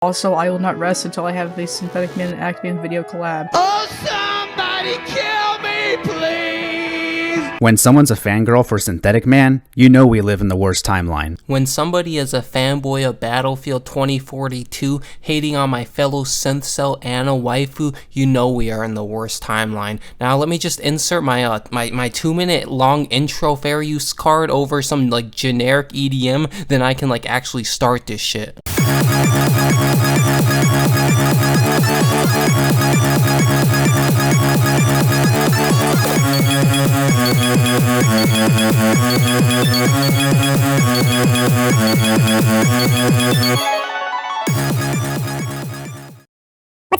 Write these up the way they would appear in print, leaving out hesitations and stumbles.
Also, I will not rest until I have the Syntheticman and actman video collab. Oh, somebody kill me, please! When someone's a fangirl for Syntheticman, you know we live in the worst timeline. When somebody is a fanboy of Battlefield 2042, hating on my fellow synth cell AnnaWaifu, you know we are in the worst timeline. Now let me just insert my my 2-minute long intro fair use card over some like generic EDM, then I can like actually start this shit.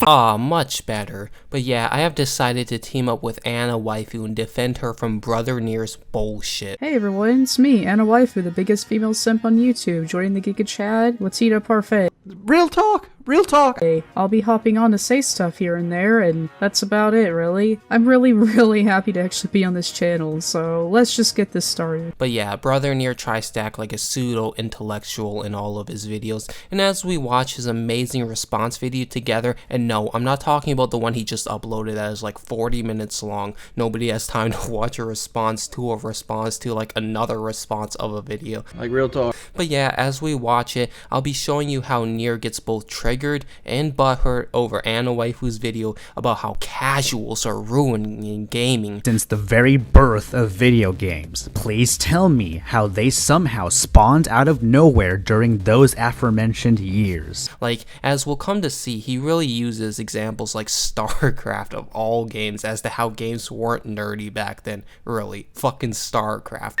Ah, much better. But yeah, I have decided to team up with AnnaWaifu and defend her from Brother Nier's bullshit. Hey everyone, it's me, Anna Waifu, the biggest female simp on YouTube, joining the Giga Chad. Let's eat a parfait. Real talk, real talk. Hey, I'll be hopping on to say stuff here and there, and that's about it, really. I'm really happy to actually be on this channel, so let's just get this started. But yeah, Brother Nier tries to act like a pseudo-intellectual in all of his videos, and as we watch his amazing response video together, and no, I'm not talking about the one he just uploaded that is like 40 minutes long. Nobody has time to watch a response to like another response of a video. Like real talk. But yeah, as we watch it, I'll be showing you how Nier gets both triggered and butthurt over AnnaWaifu's video about how casuals are ruining gaming. Since the very birth of video games, please tell me how they somehow spawned out of nowhere during those aforementioned years. Like, as we'll come to see, he really uses examples like StarCraft of all games as to how games weren't nerdy back then. Really, fucking StarCraft.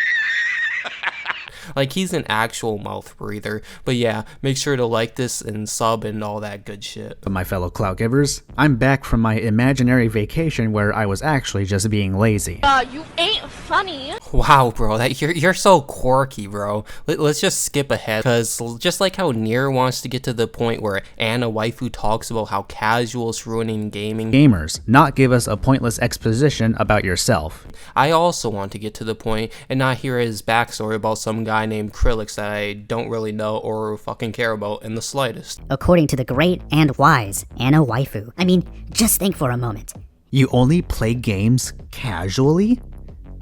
Like, he's an actual mouth breather. But yeah, make sure to like this and sub and all that good shit. But my fellow clout givers, I'm back from my imaginary vacation where I was actually just being lazy. You ain't funny. Wow, bro, you're so quirky, bro. Let's just skip ahead, because just like how Nier wants to get to the point where AnnaWaifu talks about how casuals ruining gaming, Gamers, not give us a pointless exposition about yourself. I also want to get to the point and not hear his backstory about some guy named Krillix that I don't really know or fucking care about in the slightest. According to the great and wise AnnaWaifu. I mean, just think for a moment. You only play games casually?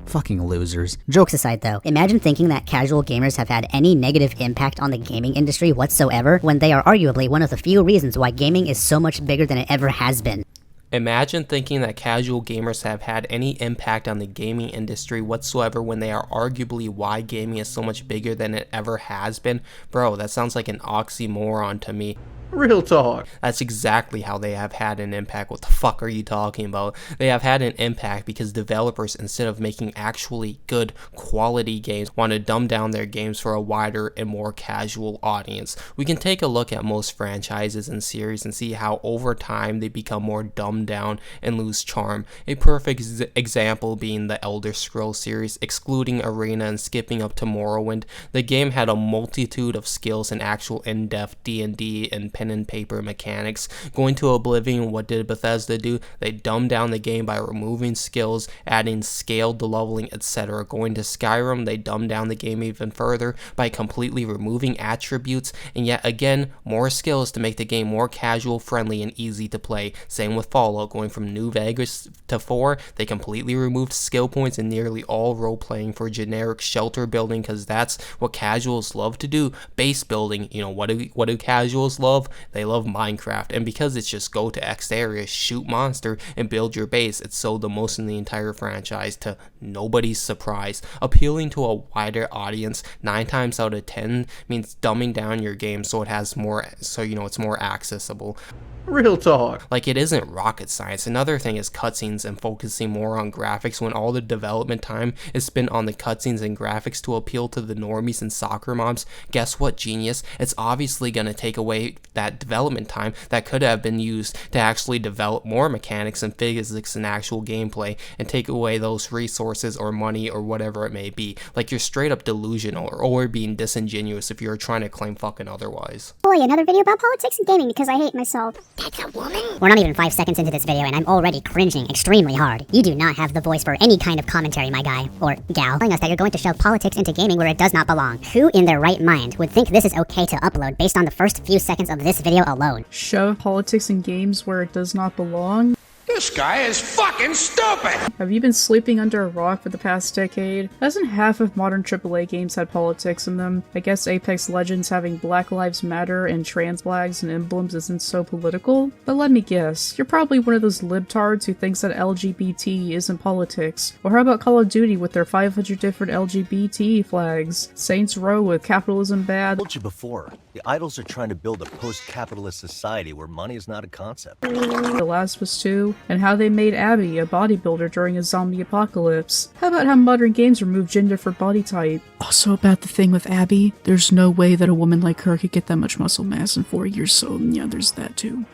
Fucking losers. Jokes aside though, imagine thinking that casual gamers have had any negative impact on the gaming industry whatsoever when they are arguably one of the few reasons why gaming is so much bigger than it ever has been. Imagine thinking that casual gamers have had any impact on the gaming industry whatsoever when they are arguably why gaming is so much bigger than it ever has been. Bro, that sounds like an oxymoron to me. Real talk. That's exactly how they have had an impact. What the fuck are you talking about? They have had an impact because developers, instead of making actually good quality games, want to dumb down their games for a wider and more casual audience. We can take a look at most franchises and series and see how over time they become more dumbed down and lose charm. A perfect example being the Elder Scrolls series, excluding Arena and skipping up to Morrowind. The game had a multitude of skills and actual in-depth D&D and pen and paper mechanics. Going to Oblivion, what did Bethesda do? They dumbed down the game by removing skills, adding scaled leveling, etc. Going to Skyrim, they dumbed down the game even further by completely removing attributes, and yet again, more skills to make the game more casual friendly and easy to play. Same with Fallout, going from New Vegas to 4, they completely removed skill points in nearly all role playing for generic shelter building, because that's what casuals love to do. Base building, you know, what do casuals love? They love Minecraft, and because it's just go to X area, shoot monster, and build your base, it's sold the most in the entire franchise to nobody's surprise. Appealing to a wider audience 9 times out of 10 means dumbing down your game so it has more, so you know it's more accessible. Real talk. Like, it isn't rocket science. Another thing is cutscenes and focusing more on graphics when all the development time is spent on the cutscenes and graphics to appeal to the normies and soccer moms. Guess what, genius? It's obviously going to take away that development time that could have been used to actually develop more mechanics and physics and actual gameplay, and take away those resources or money or whatever it may be. Like, you're straight up delusional or being disingenuous if you're trying to claim fucking otherwise. Boy, another video about politics and gaming because I hate myself. That's a woman? We're not even 5 seconds into this video and I'm already cringing extremely hard. You do not have the voice for any kind of commentary, my guy. Or gal. Telling us that you're going to shove politics into gaming where it does not belong. Who in their right mind would think this is okay to upload based on the first few seconds of this this video alone. Shove politics in games where it does not belong? This guy is fucking stupid! Have you been sleeping under a rock for the past decade? Hasn't half of modern AAA games had politics in them? I guess Apex Legends having Black Lives Matter and trans flags and emblems isn't so political? But let me guess, you're probably one of those libtards who thinks that LGBT isn't politics. Or how about Call of Duty with their 500 different LGBT flags? Saints Row with capitalism bad? I told you before, the idols are trying to build a post-capitalist society where money is not a concept. The Last of Us 2, and how they made Abby a bodybuilder during a zombie apocalypse. How about how modern games remove gender for body type? Also about the thing with Abby, there's no way that a woman like her could get that much muscle mass in 4 years, so yeah, there's that too.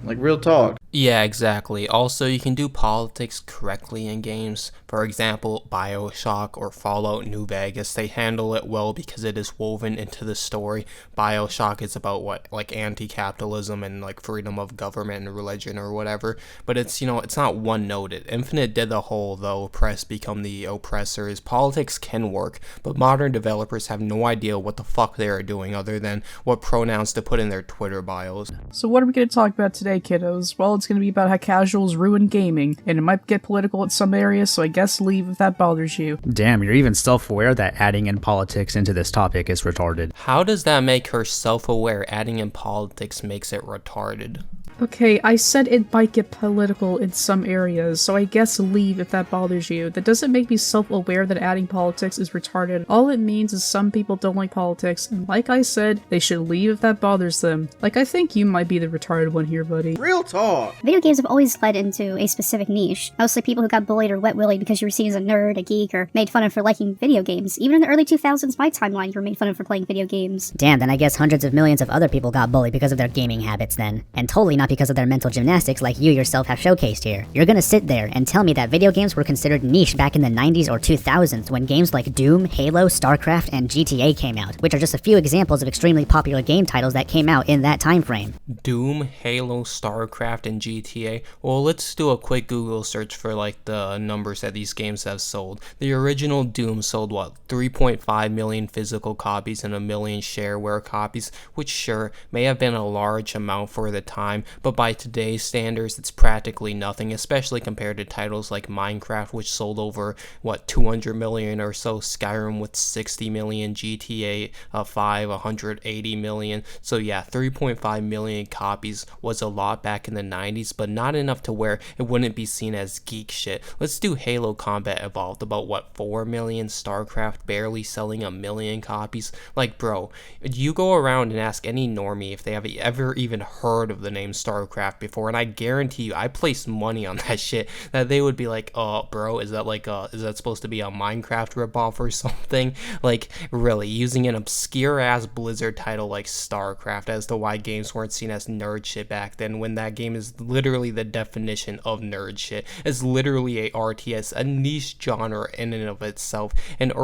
Like, real talk. Yeah, exactly. Also, you can do politics correctly in games. For example, BioShock or Fallout New Vegas, they handle it well because it is woven into the story. BioShock is about what, like anti-capitalism and like freedom of government and religion or whatever. But it's, you know, it's not one-noted. Infinite did the whole, though, oppressed become the oppressors. Politics can work, but modern developers have no idea what the fuck they are doing other than what pronouns to put in their Twitter bios. So what are we going to talk about today, kiddos? Well, it's going to be about how casuals ruin gaming, and it might get political in some areas, so I guess leave if that bothers you. Damn, you're even self-aware that adding in politics into this topic is retarded. How does that make her self-aware? Adding in politics makes it retarded. Okay, I said it might get political in some areas, so I guess leave if that bothers you. That doesn't make me self-aware that adding politics is retarded. All it means is some people don't like politics, and like I said, they should leave if that bothers them. Like, I think you might be the retarded one here, buddy. Real talk. Video games have always led into a specific niche. Mostly people who got bullied or wet willy because you were seen as a nerd, a geek, or made fun of for liking video games. Even in the early 2000s, my timeline, you were made fun of for playing video games. Damn, then I guess hundreds of millions of other people got bullied because of their gaming habits then. And totally not because of their mental gymnastics like you yourself have showcased here. You're gonna sit there and tell me that video games were considered niche back in the 90s or 2000s when games like Doom, Halo, StarCraft, and GTA came out, which are just a few examples of extremely popular game titles that came out in that time frame. Doom, Halo, StarCraft, and GTA. Well, let's do a quick Google search for like the numbers that these games have sold. The original Doom sold what, 3.5 million physical copies and 1 million shareware copies, which sure may have been a large amount for the time, but by today's standards it's practically nothing, especially compared to titles like Minecraft, which sold over what, 200 million or so, Skyrim with 60 million, GTA 5 180 million. So yeah, 3.5 million copies was a lot back in the 90s, but not enough to where it wouldn't be seen as geek shit. Let's do Halo Combat Evolved, about what, 4 million, StarCraft barely selling 1 million copies. Like, bro, you go around and ask any normie if they have ever even heard of the name StarCraft before, and I guarantee you, I placed money on that shit, that they would be like, oh bro, is that supposed to be a Minecraft ripoff or something? Like, really, using an obscure ass Blizzard title like StarCraft as to why games weren't seen as nerd shit back then, when that game is literally the definition of nerd shit. It's literally a RTS, a niche genre in and of itself. In the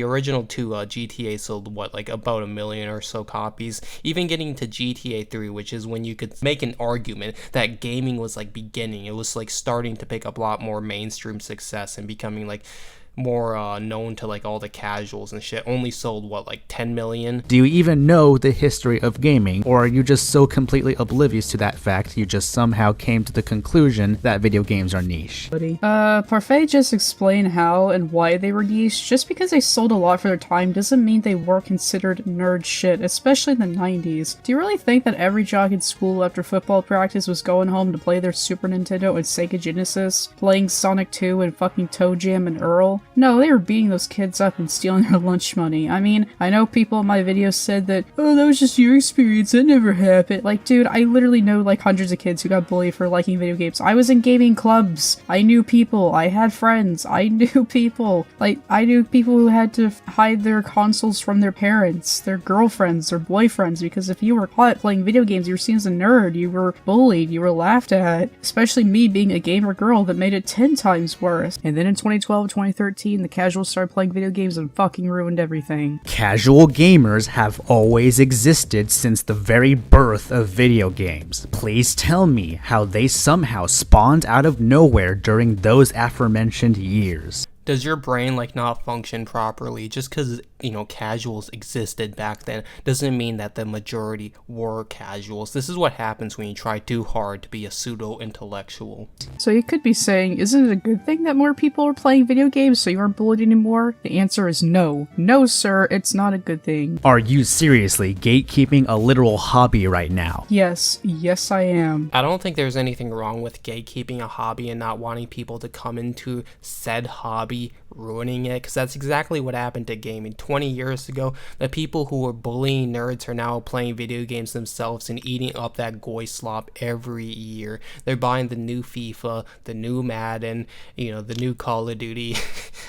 original two, GTA sold what, like about 1 million or so copies. Even getting to GTA 3, which is when you could make an argument that gaming was like beginning. It was like starting to pick up a lot more mainstream success and becoming like more known to like all the casuals and shit. Only sold what, like 10 million? Do you even know the history of gaming, or are you just so completely oblivious to that fact you just somehow came to the conclusion that video games are niche? Parfait just explained how and why they were niche. Just because they sold a lot for their time doesn't mean they were considered nerd shit, especially in the 90s. Do you really think that every jock in school after football practice was going home to play their Super Nintendo and Sega Genesis, playing Sonic 2 and fucking Toe Jam and Earl? No, they were beating those kids up and stealing their lunch money. I mean, I know people in my videos said that, oh, that was just your experience, that never happened. Like, dude, I literally know like hundreds of kids who got bullied for liking video games. I was in gaming clubs. I knew people. I had friends. I knew people. Like, I knew people who had to hide their consoles from their parents, their girlfriends, their boyfriends, because if you were caught playing video games, you were seen as a nerd, you were bullied, you were laughed at. Especially me being a gamer girl that made it 10 times worse. And then in 2012, 2013, the casuals started playing video games and fucking ruined everything. Casual gamers have always existed since the very birth of video games. Please tell me how they somehow spawned out of nowhere during those aforementioned years. Does your brain like not function properly? Just because, you know, casuals existed back then doesn't mean that the majority were casuals. This is what happens when you try too hard to be a pseudo-intellectual. So you could be saying, isn't it a good thing that more people are playing video games so you aren't bullied anymore? The answer is no. No, sir, it's not a good thing. Are you seriously gatekeeping a literal hobby right now? Yes, yes I am. I don't think there's anything wrong with gatekeeping a hobby and not wanting people to come into said hobby ruining it, because that's exactly what happened to gaming 20 years ago. The people who were bullying nerds are now playing video games themselves and eating up that goy slop every year. They're buying the new FIFA, the new Madden, you know, the new Call of Duty.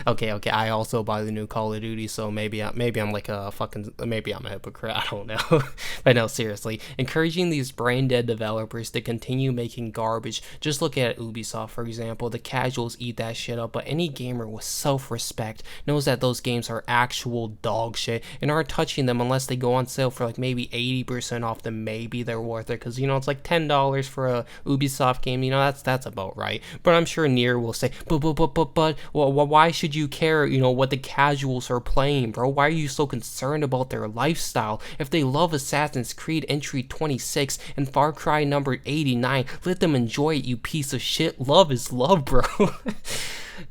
okay, I also buy the new Call of Duty, so maybe I'm like a fucking, maybe I'm a hypocrite, I don't know. But no, seriously, encouraging these brain dead developers to continue making garbage. Just look at Ubisoft, for example. The casuals eat that shit up, but any gamer with self-respect knows that those games are actual dog shit and aren't touching them unless they go on sale for like maybe 80% off, then maybe they're worth it, because, you know, it's like $10 for a Ubisoft game, you know, that's about right. But I'm sure Nier will say, but well, why should you care, you know, what the casuals are playing, bro? Why are you so concerned about their lifestyle? If they love Assassin's Creed Entry 26 and Far Cry number 89, let them enjoy it, you piece of shit. Love is love, bro.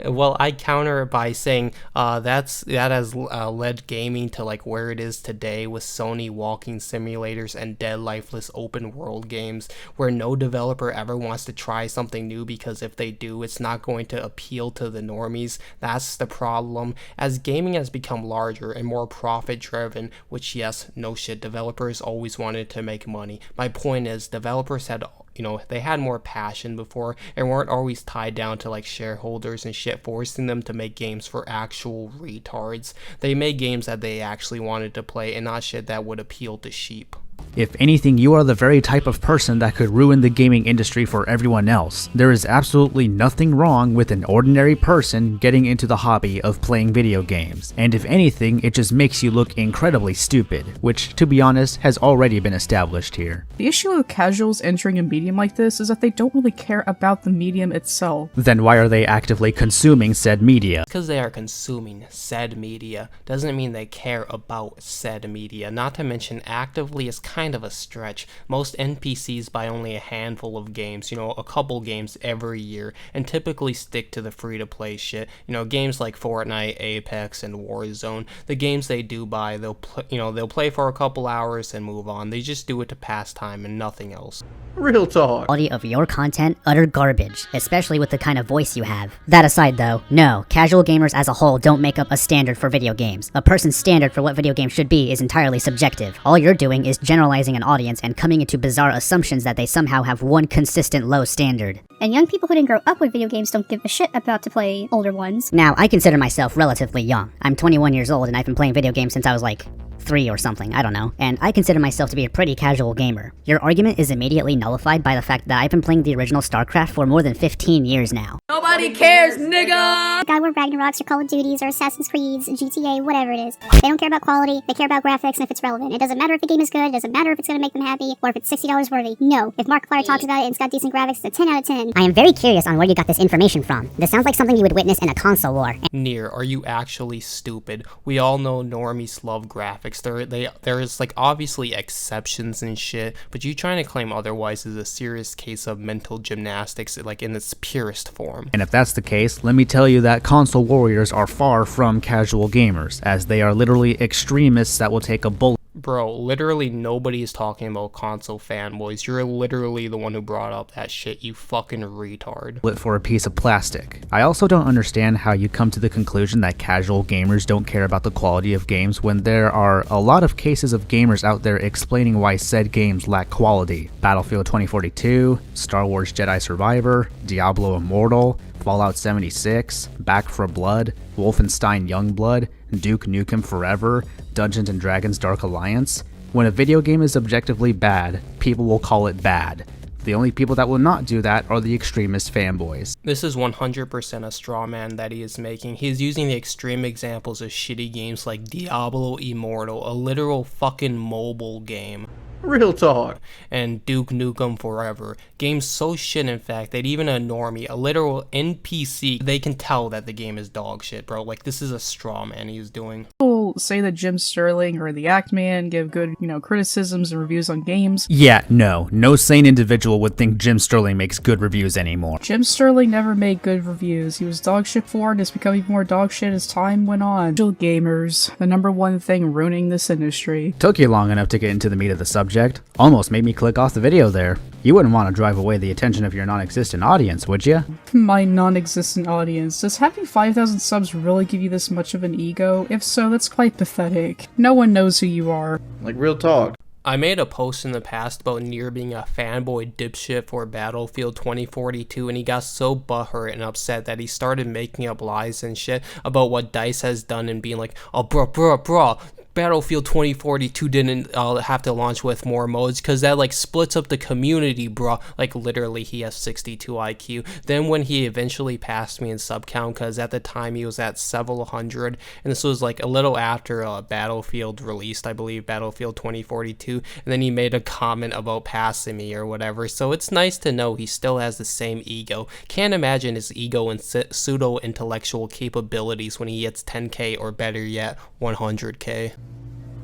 Well, I counter it by saying that has led gaming to like where it is today, with Sony walking simulators and dead lifeless open world games where no developer ever wants to try something new, because if they do, it's not going to appeal to the normies. That's the problem. As gaming has become larger and more profit driven, which, yes, no shit, developers always wanted to make money. My point is, developers had, you know, they had more passion before and weren't always tied down to like shareholders and shit forcing them to make games for actual retards. They made games that they actually wanted to play and not shit that would appeal to sheep. If anything, you are the very type of person that could ruin the gaming industry for everyone else. There is absolutely nothing wrong with an ordinary person getting into the hobby of playing video games, and if anything, it just makes you look incredibly stupid, which, to be honest, has already been established here. The issue with casuals entering a medium like this is that they don't really care about the medium itself. Then why are they actively consuming said media? Because they are consuming said media doesn't mean they care about said media. Not to mention, actively is kind of a stretch. Most NPCs buy only a handful of games, you know, a couple games every year, and typically stick to the free-to-play shit. You know, games like Fortnite, Apex, and Warzone. The games they do buy, they'll play for a couple hours and move on. They just do it to pass time and nothing else. Real talk. Quality of your content, utter garbage, especially with the kind of voice you have. That aside though, no, casual gamers as a whole don't make up a standard for video games. A person's standard for what video games should be is entirely subjective. All you're doing is generalizing an audience and coming into bizarre assumptions that they somehow have one consistent low standard. And young people who didn't grow up with video games don't give a shit about to play older ones. Now, I consider myself relatively young. I'm 21 years old and I've been playing video games since I was like 3 or something, I don't know, and I consider myself to be a pretty casual gamer. Your argument is immediately nullified by the fact that I've been playing the original StarCraft for more than 15 years now. Nobody cares, nigga! God War Ragnaroks or Call of Duties or Assassin's Creeds, GTA, whatever it is. They don't care about quality, they care about graphics and if it's relevant. It doesn't matter if the game is good, it doesn't matter if it's gonna make them happy, or if it's $60 worthy. No, if Markiplier talks about it and it's got decent graphics, it's a 10 out of 10. I am very curious on where you got this information from. This sounds like something you would witness in a console war. Nier, are you actually stupid? We all know normies love graphics. There's like obviously exceptions and shit, but you trying to claim otherwise is a serious case of mental gymnastics, like in its purest form. And if that's the case, let me tell you that console warriors are far from casual gamers, as they are literally extremists that will take a bullet. Bro, literally nobody is talking about console fanboys. You're literally the one who brought up that shit, you fucking retard. For a piece of plastic. I also don't understand how you come to the conclusion that casual gamers don't care about the quality of games when there are a lot of cases of gamers out there explaining why said games lack quality. Battlefield 2042, Star Wars Jedi Survivor, Diablo Immortal, Fallout 76, Back 4 Blood, Wolfenstein Youngblood, Duke Nukem Forever, Dungeons & Dragons Dark Alliance. When a video game is objectively bad, people will call it bad. The only people that will not do that are the extremist fanboys. This is 100% a straw man that he is making. He's using the extreme examples of shitty games like Diablo Immortal, a literal fucking mobile game, Real talk. and Duke Nukem Forever. Games so shit, in fact, that even a normie, a literal NPC, they can tell that the game is dog shit, bro. Like, this is a straw man he's doing. People say that Jim Sterling or the Actman give good, criticisms and reviews on games. Yeah, no sane individual would think Jim Sterling makes good reviews anymore. Jim Sterling never made good reviews. He was dog shit before and has become even more dog shit as time went on. Casual gamers, the #1 thing ruining this industry. Took you long enough to get into the meat of the subject. Almost made me click off the video there. You wouldn't want to drive away the attention of your non-existent audience, would you? My non-existent audience. Does having 5,000 subs really give you this much of an ego? If so, that's quite pathetic. No one knows who you are. Like real talk. I made a post in the past about Nier being a fanboy dipshit for Battlefield 2042, and he got so butthurt and upset that he started making up lies and shit about what DICE has done and being like, oh bruh, Battlefield 2042 didn't have to launch with more modes because that like splits up the community, bro. Like literally he has 62 IQ. Then when he eventually passed me in sub count, because at the time he was at several hundred, and this was like a little after Battlefield released, I believe, Battlefield 2042, and then he made a comment about passing me or whatever. So it's nice to know he still has the same ego. Can't imagine his ego and pseudo intellectual capabilities when he hits 10k or better yet 100k.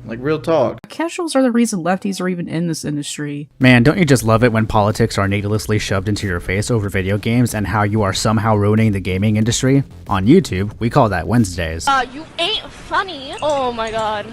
Like real talk. Casuals are the reason lefties are even in this industry. Man, don't you just love it when politics are needlessly shoved into your face over video games and how you are somehow ruining the gaming industry? On YouTube, we call that Wednesdays. You ain't funny. Oh my god.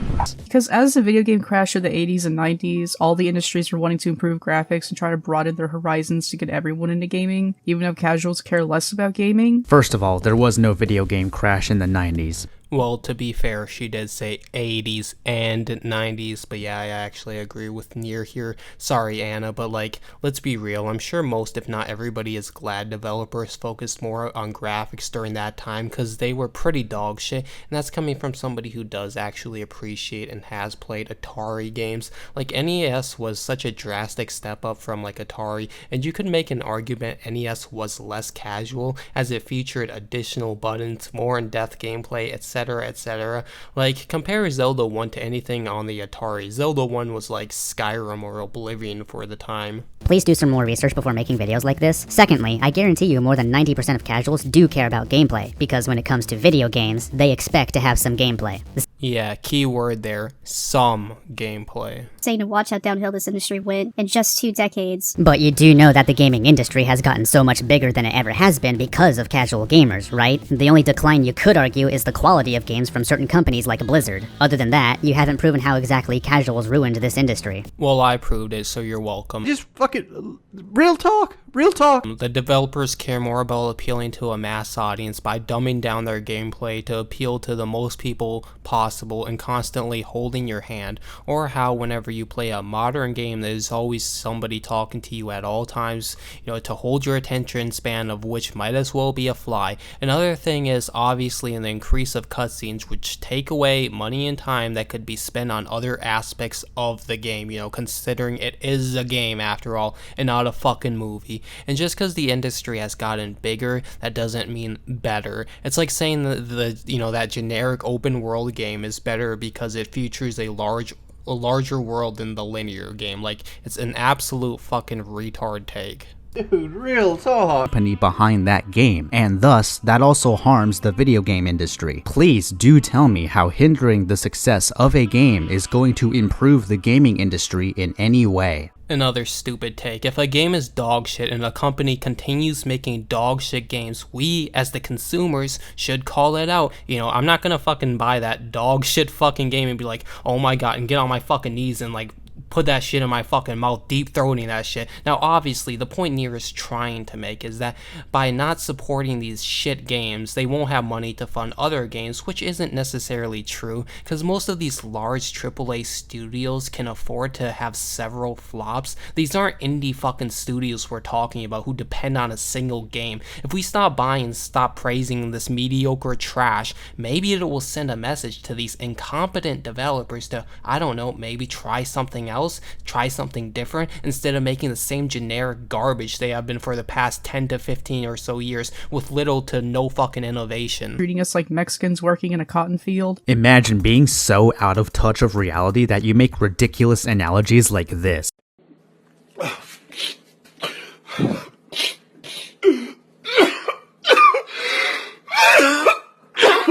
Because as the video game crash of the 80s and 90s, all the industries were wanting to improve graphics and try to broaden their horizons to get everyone into gaming, even if casuals care less about gaming. First of all, there was no video game crash in the 90s. Well, to be fair, she did say 80s and 90s, but yeah, I actually agree with Nier here. Sorry, Anna, but like, let's be real. I'm sure most, if not everybody, is glad developers focused more on graphics during that time because they were pretty dog shit, and that's coming from somebody who does actually appreciate and has played Atari games. Like, NES was such a drastic step up from like Atari, and you could make an argument NES was less casual as it featured additional buttons, more in-depth gameplay, etc. etc. Like, compare Zelda 1 to anything on the Atari. Zelda 1 was like Skyrim or Oblivion for the time. Please do some more research before making videos like this. Secondly, I guarantee you more than 90% of casuals do care about gameplay, because when it comes to video games, they expect to have some gameplay. Yeah, key word there, some gameplay. Saying to watch how downhill this industry went in just 2 decades. But you do know that the gaming industry has gotten so much bigger than it ever has been because of casual gamers, right? The only decline you could argue is the quality of games from certain companies like Blizzard. Other than that, you haven't proven how exactly casuals ruined this industry. Well, I proved it, so you're welcome. Just fucking real talk. Real talk. The developers care more about appealing to a mass audience by dumbing down their gameplay to appeal to the most people possible and constantly holding your hand, or how whenever you play a modern game there's always somebody talking to you at all times, to hold your attention span, of which might as well be a fly. Another thing is obviously in the increase of cutscenes, which take away money and time that could be spent on other aspects of the game, considering it is a game after all and not a fucking movie. And just because the industry has gotten bigger, that doesn't mean better. It's like saying that generic open world game is better because it features a larger world than the linear game. Like, it's an absolute fucking retard take. Dude, real talk. Company behind that game, and thus that also harms the video game industry. Please do tell me how hindering the success of a game is going to improve the gaming industry in any way. Another stupid take. If a game is dog shit and a company continues making dog shit games, we as the consumers should call it out. I'm not gonna fucking buy that dog shit fucking game and be like, oh my god, and get on my fucking knees and like put that shit in my fucking mouth, deep throating that shit. Now, obviously, the point Nier is trying to make is that by not supporting these shit games, they won't have money to fund other games, which isn't necessarily true, because most of these large AAA studios can afford to have several flops. These aren't indie fucking studios we're talking about who depend on a single game. If we stop buying and stop praising this mediocre trash, maybe it will send a message to these incompetent developers to, I don't know, maybe try something else else, try something different, instead of making the same generic garbage they have been for the past 10 to 15 or so years with little to no fucking innovation. Treating us like Mexicans working in a cotton field. Imagine being so out of touch of reality that you make ridiculous analogies like this.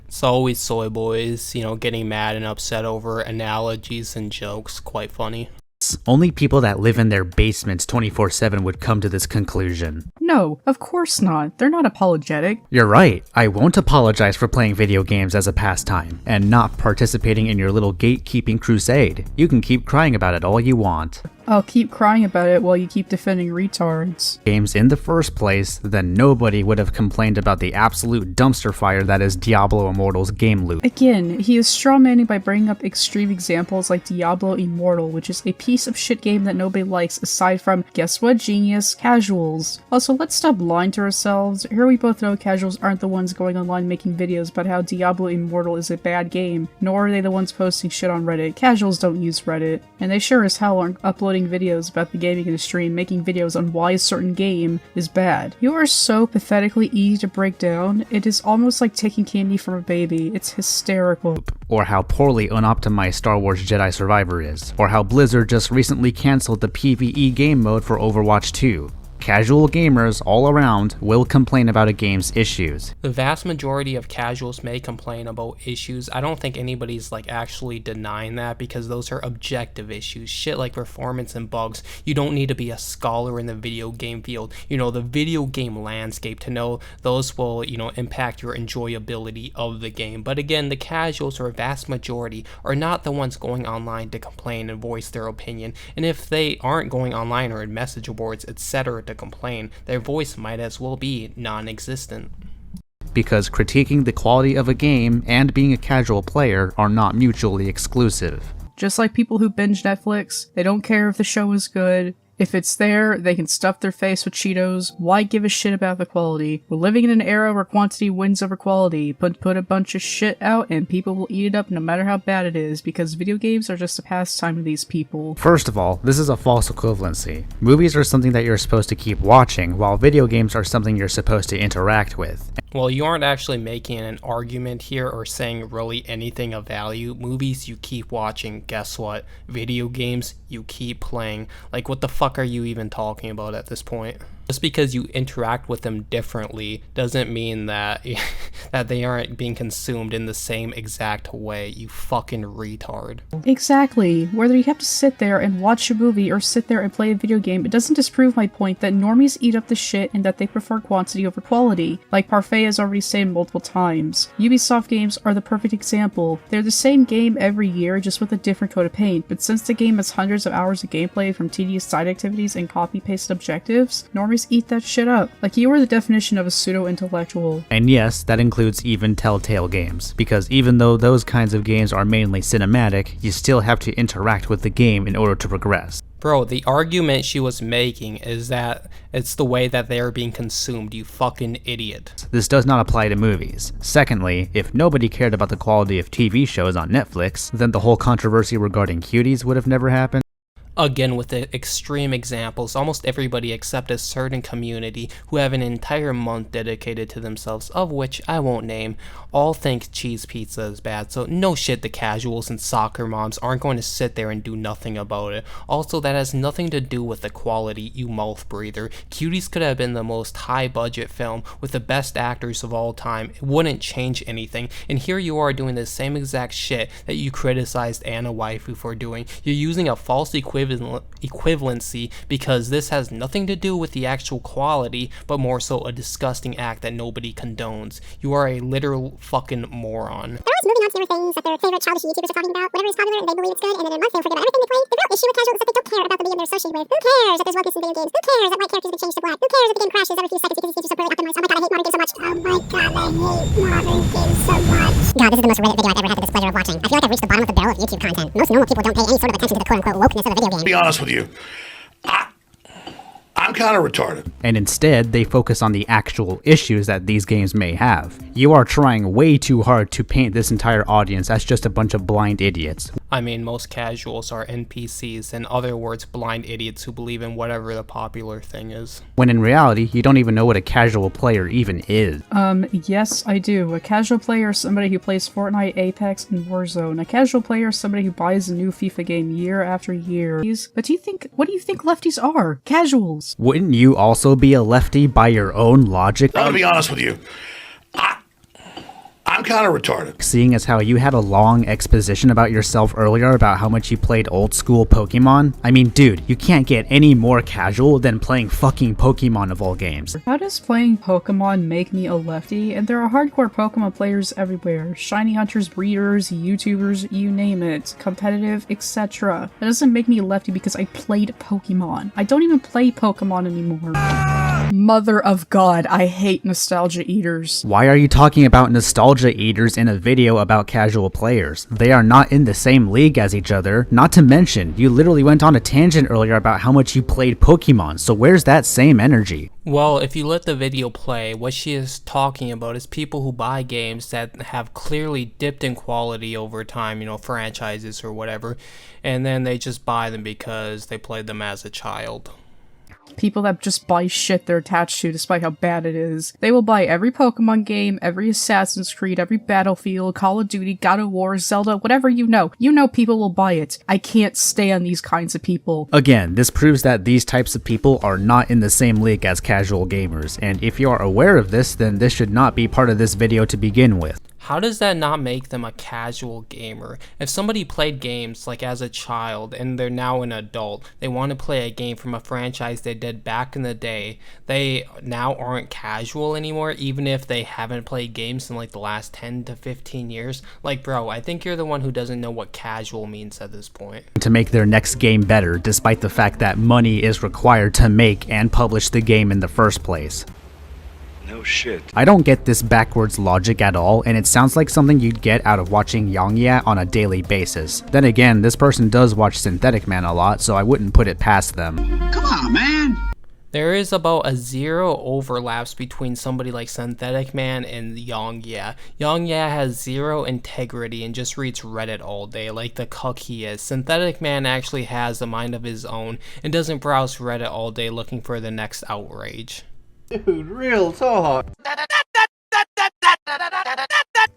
It's always soy boys, you know, getting mad and upset over analogies and jokes. Quite funny. Only people that live in their basements 24/7 would come to this conclusion. No, of course not. They're not apologetic. You're right. I won't apologize for playing video games as a pastime, and not participating in your little gatekeeping crusade. You can keep crying about it all you want. I'll keep crying about it while you keep defending retards. Games in the first place, then nobody would have complained about the absolute dumpster fire that is Diablo Immortal's game loop. Again, he is strawmanning by bringing up extreme examples like Diablo Immortal, which is a piece of shit game that nobody likes aside from, guess what, genius, casuals. Also, let's stop lying to ourselves. Here we both know casuals aren't the ones going online making videos about how Diablo Immortal is a bad game, nor are they the ones posting shit on Reddit. Casuals don't use Reddit, and they sure as hell aren't uploading videos about the gaming industry and making videos on why a certain game is bad. You are so pathetically easy to break down, it is almost like taking candy from a baby. It's hysterical. Or how poorly unoptimized Star Wars Jedi Survivor is. Or how Blizzard just recently cancelled the PvE game mode for Overwatch 2. Casual gamers all around will complain about a game's issues. The vast majority of casuals may complain about issues. I don't think anybody's like actually denying that, because those are objective issues. Shit like performance and bugs. You don't need to be a scholar in the video game field, you know, the video game landscape, to know those will, you know, impact your enjoyability of the game. But again, the casuals, or a vast majority, are not the ones going online to complain and voice their opinion. And if they aren't going online or in message boards, etc., to complain, their voice might as well be non-existent. Because critiquing the quality of a game and being a casual player are not mutually exclusive. Just like people who binge Netflix, they don't care if the show is good. If it's there, they can stuff their face with Cheetos. Why give a shit about the quality? We're living in an era where quantity wins over quality. Put a bunch of shit out and people will eat it up no matter how bad it is, because video games are just a pastime to these people. First of all, this is a false equivalency. Movies are something that you're supposed to keep watching, while video games are something you're supposed to interact with. Well, you aren't actually making an argument here or saying really anything of value. Movies, you keep watching. Guess what? Video games, you keep playing. Like, what the fuck are you even talking about at this point? Just because you interact with them differently doesn't mean that that they aren't being consumed in the same exact way, you fucking retard. Exactly. Whether you have to sit there and watch a movie or sit there and play a video game, it doesn't disprove my point that normies eat up the shit and that they prefer quantity over quality. Like Parfait has already said multiple times. Ubisoft games are the perfect example. They're the same game every year, just with a different coat of paint, but since the game has hundreds of hours of gameplay from tedious side activities and copy-pasted objectives, normies eat that shit up. Like, you are the definition of a pseudo-intellectual. And yes, that includes even Telltale games, because even though those kinds of games are mainly cinematic, you still have to interact with the game in order to progress. Bro, the argument she was making is that it's the way that they are being consumed, you fucking idiot. This does not apply to movies. Secondly, if nobody cared about the quality of TV shows on Netflix, then the whole controversy regarding cuties would have never happened. Again, with the extreme examples, almost everybody except a certain community who have an entire month dedicated to themselves, of which I won't name, all think cheese pizza is bad. So no shit, the casuals and soccer moms aren't going to sit there and do nothing about it. Also, that has nothing to do with the quality, you mouth breather. Cuties could have been the most high budget film with the best actors of all time. It wouldn't change anything. And here you are doing the same exact shit that you criticized AnnaWaifu for doing. You're using a false equivalency because this has nothing to do with the actual quality, but more so a disgusting act that nobody condones. You are a literal fucking moron. They're always moving on to newer things that their favorite childish YouTubers are talking about. Whatever is popular, they believe it's good, and then in a month they'll forget about everything they played. The real issue with casuals is that they don't care about the medium they're associated with. Who cares that there's wokeness in video games? Who cares that white characters have been changed to black? Who cares if the game crashes every few seconds because these features are poorly optimized? Oh my god, I hate modern games so much. Oh my god, I hate modern games so much. God, this is the most Reddit video I've ever had the displeasure of watching. I feel like I've reached the bottom of the barrel of YouTube content. Most normal people don't pay any sort of attention to the quote-unquote wokeness of a video game. To be honest with you, I I'm kind of retarded. And instead, they focus on the actual issues that these games may have. You are trying way too hard to paint this entire audience as just a bunch of blind idiots. I mean, most casuals are NPCs, in other words, blind idiots who believe in whatever the popular thing is. When in reality, you don't even know what a casual player even is. Yes, I do. A casual player is somebody who plays Fortnite, Apex, and Warzone. A casual player is somebody who buys a new FIFA game year after year. But what do you think lefties are? Casuals. Wouldn't you also be a lefty by your own logic? I'm gonna be honest with you. I'm kind of retarded. Seeing as how you had a long exposition about yourself earlier about how much you played old school Pokemon. I mean, dude, you can't get any more casual than playing fucking Pokemon of all games. How does playing Pokemon make me a lefty? And there are hardcore Pokemon players everywhere. Shiny hunters, breeders, YouTubers, you name it. Competitive, etc. That doesn't make me a lefty because I played Pokemon. I don't even play Pokemon anymore. Mother of God, I hate nostalgia eaters. Why are you talking about nostalgia eaters in a video about casual players? They are not in the same league as each other. Not to mention, you literally went on a tangent earlier about how much you played Pokemon, so where's that same energy? Well, if you let the video play, what she is talking about is people who buy games that have clearly dipped in quality over time, franchises or whatever, and then they just buy them because they played them as a child. People that just buy shit they're attached to despite how bad it is. They will buy every Pokemon game, every Assassin's Creed, every Battlefield, Call of Duty, God of War, Zelda, whatever you know. You know people will buy it. I can't stand these kinds of people. Again, this proves that these types of people are not in the same league as casual gamers, and if you are aware of this, then this should not be part of this video to begin with. How does that not make them a casual gamer? If somebody played games like as a child and they're now an adult, they want to play a game from a franchise they did back in the day, they now aren't casual anymore, even if they haven't played games in like the last 10 to 15 years? Like, bro, I think you're the one who doesn't know what casual means at this point. To make their next game better, despite the fact that money is required to make and publish the game in the first place. No shit. I don't get this backwards logic at all, and it sounds like something you'd get out of watching Yongya on a daily basis. Then again, this person does watch Syntheticman a lot, so I wouldn't put it past them. Come on, man. There is about a 0 overlaps between somebody like Syntheticman and Yongya. Yongya has 0 integrity and just reads Reddit all day like the cuck he is. Syntheticman actually has a mind of his own and doesn't browse Reddit all day looking for the next outrage. Dude, real talk.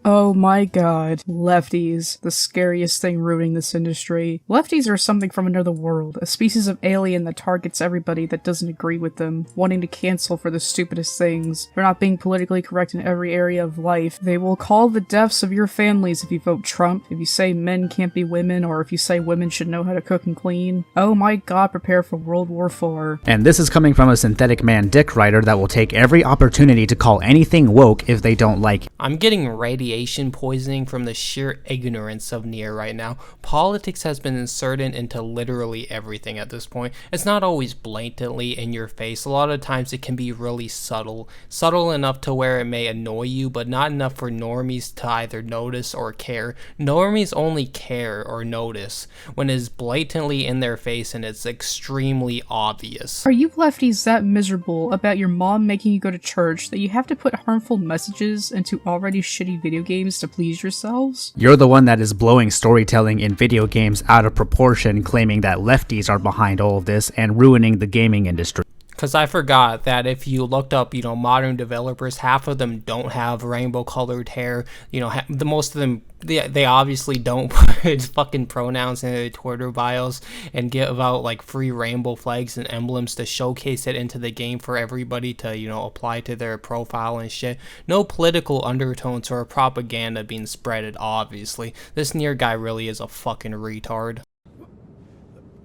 Oh my god. Lefties. The scariest thing ruining this industry. Lefties are something from another world, a species of alien that targets everybody that doesn't agree with them, wanting to cancel for the stupidest things, for not being politically correct in every area of life. They will call the deaths of your families if you vote Trump, if you say men can't be women, or if you say women should know how to cook and clean. Oh my god, prepare for World War IV. And this is coming from a Syntheticman dick writer that will take every opportunity to call anything woke if they don't like it. I'm getting radiation poisoning from the sheer ignorance of Nier right now. Politics has been inserted into literally everything at this point. It's not always blatantly in your face. A lot of times it can be really subtle. Subtle enough to where it may annoy you, but not enough for normies to either notice or care. Normies only care or notice when it's blatantly in their face and it's extremely obvious. Are you lefties that miserable about your mom making you go to church that you have to put harmful messages into already shitty video games to please yourselves? You're the one that is blowing storytelling in video games out of proportion, claiming that lefties are behind all of this and ruining the gaming industry. Because I forgot that if you looked up, modern developers, half of them don't have rainbow colored hair. The most of them, they obviously don't put fucking pronouns in their Twitter bios and give out like free rainbow flags and emblems to showcase it into the game for everybody to, apply to their profile and shit. No political undertones or propaganda being spreaded, obviously. This Nier guy really is a fucking retard.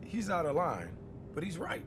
He's out of line, but he's right.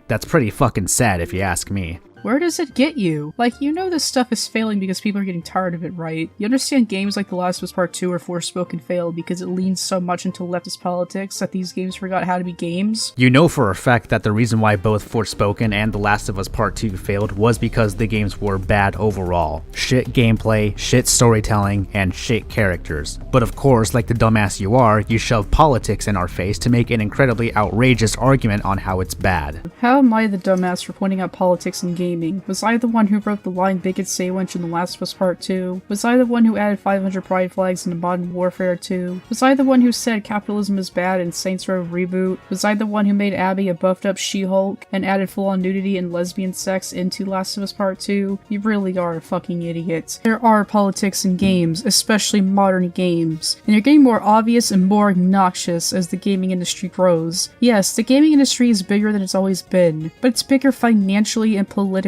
That's pretty fucking sad if you ask me. Where does it get you? Like, you know this stuff is failing because people are getting tired of it, right? You understand games like The Last of Us Part 2 or Forspoken failed because it leans so much into leftist politics that these games forgot how to be games? You know for a fact that the reason why both Forspoken and The Last of Us Part 2 failed was because the games were bad overall. Shit gameplay, shit storytelling, and shit characters. But of course, like the dumbass you are, you shove politics in our face to make an incredibly outrageous argument on how it's bad. How am I the dumbass for pointing out politics in gaming? Was I the one who wrote the line "Bigot Sandwich" in The Last of Us Part 2? Was I the one who added 500 pride flags into Modern Warfare 2? Was I the one who said capitalism is bad in Saints Row Reboot? Was I the one who made Abby a buffed up She-Hulk and added full-on nudity and lesbian sex into Last of Us Part 2? You really are a fucking idiot. There are politics in games, especially modern games, and they're getting more obvious and more obnoxious as the gaming industry grows. Yes, the gaming industry is bigger than it's always been, but it's bigger financially and politically,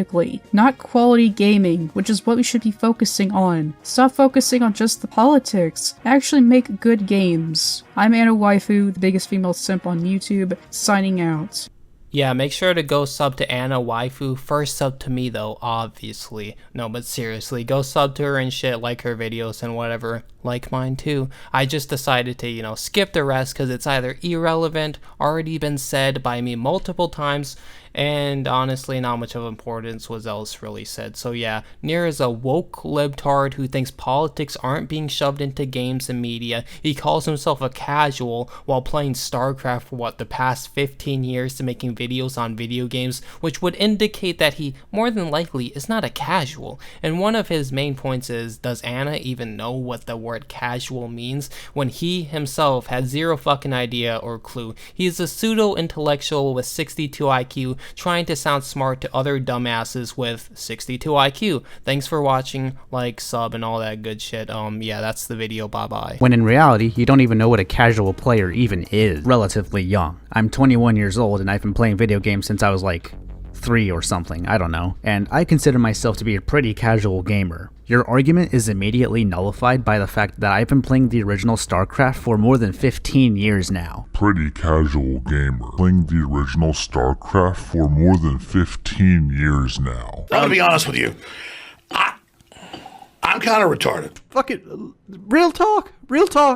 not quality gaming, which is what we should be focusing on. Stop focusing on just the politics. Actually make good games. I'm AnnaWaifu, the biggest female simp on YouTube, signing out. Yeah, make sure to go sub to AnnaWaifu. First sub to me though, obviously. No, but seriously, go sub to her and shit, like her videos and whatever. Like mine too. I just decided to, skip the rest because it's either irrelevant, already been said by me multiple times, and honestly not much of importance was else really said. So yeah, Nier is a woke libtard who thinks politics aren't being shoved into games and media. He calls himself a casual while playing StarCraft for the past 15 years to making videos on video games, which would indicate that he more than likely is not a casual. And one of his main points is, does Anna even know what the word casual means, when he himself had zero fucking idea or clue? He's a pseudo-intellectual with 62 IQ trying to sound smart to other dumbasses with 62 IQ. Thanks for watching, like, sub, and all that good shit. Yeah, that's the video, bye-bye. When in reality, you don't even know what a casual player even is. Relatively young. I'm 21 years old and I've been playing video games since I was like 3 or something, I don't know, and I consider myself to be a pretty casual gamer. Your argument is immediately nullified by the fact that I've been playing the original StarCraft for more than 15 years now. Pretty casual gamer. Playing the original StarCraft for more than 15 years now. I'm gonna be honest with you. I'm kind of retarded. Fuck it. Real talk. Real talk.